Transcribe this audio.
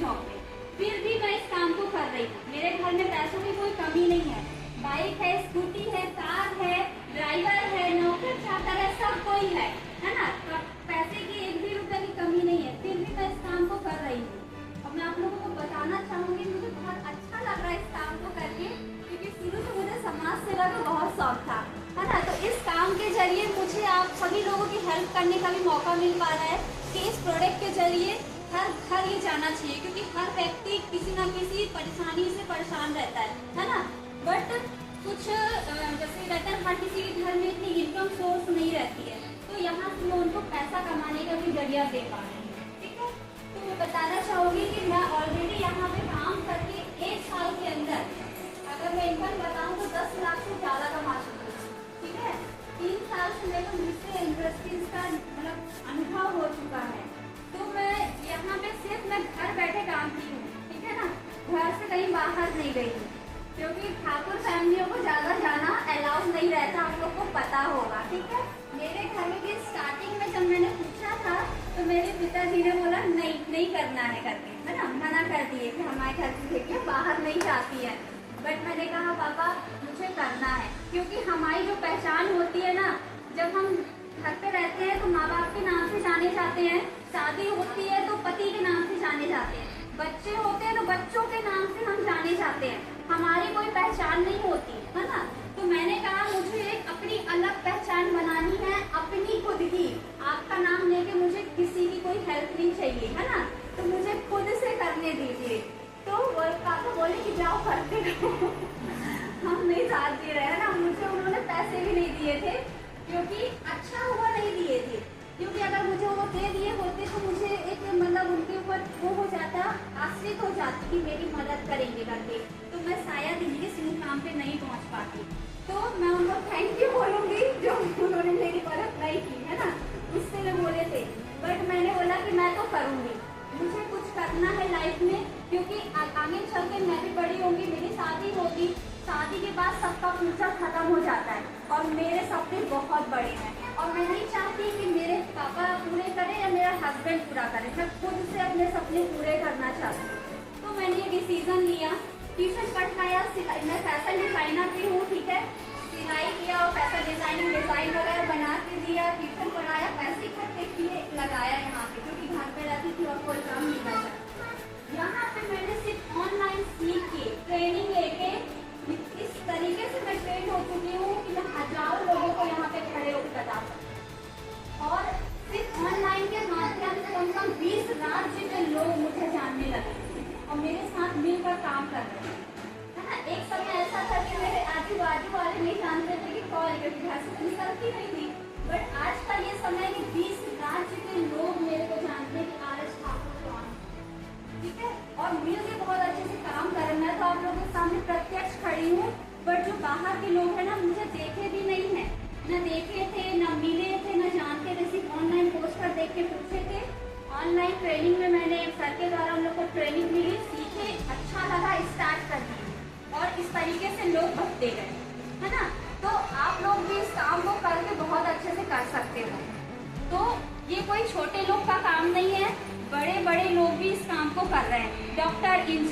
Shop में, फिर भी मैं इस काम को कर रही हूँ। मेरे घर में पैसों की कोई कमी नहीं है, बाइक है, स्कूटी है, कार है, ड्राइवर है, नौकर चाकर है, सब कोई है ना। पैसे की एक भी रुपए की कमी नहीं है, फिर भी मैं इस काम को कर रही हूँ। और मैं आप लोगों को बताना चाहूंगी, मुझे बहुत अच्छा लग रहा है इस काम को करके, क्योंकि शुरू से मुझे समाज सेवा का बहुत शौक था, है ना। तो इस काम के जरिए मुझे आप सभी लोगों की हेल्प करने का भी मौका मिल पा रहा है कि इस प्रोडक्ट के जरिए हर घर ये जाना चाहिए, क्योंकि हर व्यक्ति किसी न किसी परेशानी से परेशान रहता है ना। बट कुछ जैसे रहता है, हर किसी के घर में इतनी इनकम सोर्स नहीं रहती है, तो यहाँ से मैं उनको पैसा कमाने का भी जरिया दे पा रही हूँ, ठीक है। तो मैं बताना चाहूँगी कि मैं ऑलरेडी यहाँ पे काम करके 1 साल के अंदर, अगर मैं इनकम बताऊँ तो 10 लाख से ज़्यादा कमा चुकी हूँ, ठीक है। 3 साल से मेरे को मुझसे इंडस्ट्रीज का मतलब अनुभव हो चुका है। तो मैं यहाँ पे सिर्फ मैं घर बैठे काम की हूँ, ठीक है ना, घर से कहीं बाहर नहीं गई हूँ, क्योंकि ठाकुर फैमिलियों को ज़्यादा जाना अलाउड नहीं रहता, आप लोग को पता होगा, ठीक है। मेरे घर में भी स्टार्टिंग में जब मैंने पूछा था तो मेरे पिताजी ने बोला नहीं करना है करके, है ना, मना कर दिए कि हमारे घर की बेटियाँ बाहर नहीं जाती है। बट मैंने कहा पापा मुझे करना है, क्योंकि हमारी जो पहचान होती है ना, जब हम घर पे रहते हैं तो माँ बाप के नाम से जाने जाते हैं, शादी होती है तो पति के नाम से जाने जाते हैं, बच्चे होते हैं तो बच्चों के नाम से हम जाने जाते हैं, हमारी कोई पहचान नहीं होती, है ना। तो मैंने कहा मुझे एक अपनी अलग पहचान बनानी है, अपनी खुद की। आपका नाम लेके मुझे किसी की कोई हेल्प नहीं चाहिए, है ना, तो मुझे खुद से करने दीजिए। तो वो पापा बोले कि जाओ करते रहो हम नहीं साथ दे रहे हैं ना। मुझे उन्होंने पैसे भी नहीं दिए थे, क्योंकि अच्छा हुआ नहीं दिए थे, क्योंकि अगर मुझे वो दे दिए होते तो मुझे एक मतलब उनके ऊपर वो हो जाता, आश्रित हो जाती कि मेरी मदद करेंगे करके, तो मैं शायद इस मुकाम पे नहीं पहुंच पाती। तो मैं उनको थैंक यू बोलूँगी जो उन्होंने मेरी मदद नहीं की, है ना, उससे मैं बोले थे। बट मैंने बोला कि मैं तो करूँगी, मुझे कुछ करना है लाइफ में, क्योंकि आगे चल के मैं भी बड़ी होंगी, मेरी शादी होगी, शादी के बाद सबका फ्यूचर खत्म हो जाता है, और मेरे सपने बहुत बड़े हैं, और मैं नहीं चाहती कि मेरे पापा पूरे करें या मेरा हस्बैंड पूरा करे, मैं खुद से अपने सपने पूरे करना चाहती हूँ। तो मैंने ये डिसीजन लिया, ट्यूशन पढ़ाया, मैं फैशन डिजाइनर भी हूँ, ठीक है, सिलाई किया और फैशन डिजाइनिंग डिजाइन वगैरह बना के दिया, ट्यूशन पढ़ाया, पैसे इकट्ठे किए, लगाया यहाँ पे, क्योंकि घर पे रहती थी और कोई काम नहीं करता। यहाँ पे मैंने सिर्फ ऑनलाइन सीख के ट्रेनिंग लेके इस तरीके से मैं ट्रेन हो चुकी हूँ कि मैं हजारों लोगों को यहाँ पे खड़े होकर बता सकती, और सिर्फ ऑनलाइन के माध्यम से कम से कम 20 राज्य के लोग मुझे जानने लगे और मेरे साथ मिलकर काम कर रहे हैं, है ना। एक समय ऐसा था कि मेरे आजू बाजू वाले नहीं जानते थे कि कॉल करके घर से निकलती नहीं थी, बट आज का ये समय कि 20 राज्य के लोग मेरे को जानते कि आरएस ठाकुर कौन, ठीक है। और मुझे बहुत अच्छे से काम करना है, तो आप लोगों के सामने प्रत्यक्ष खड़ी हूँ, बट जो बाहर के लोग हैं ना, मुझे देखे भी नहीं है, न देखे थे, न मिले थे, न जानते थे, सिर्फ ऑनलाइन पोस्टर देख के पूछे थे। ऑनलाइन ट्रेनिंग में मैंने सर के द्वारा हम लोग को ट्रेनिंग मिली, सीखे, अच्छा लगा, स्टार्ट कर दी, और इस तरीके से लोग बढ़ते गए, है ना। तो आप लोग भी इस काम को करके बहुत अच्छे से कर सकते हो। तो ये कोई छोटे लोग का काम नहीं है, बड़े बड़े लोग भी इस काम को कर रहे हैं, डॉक्टर, इंजीनियर।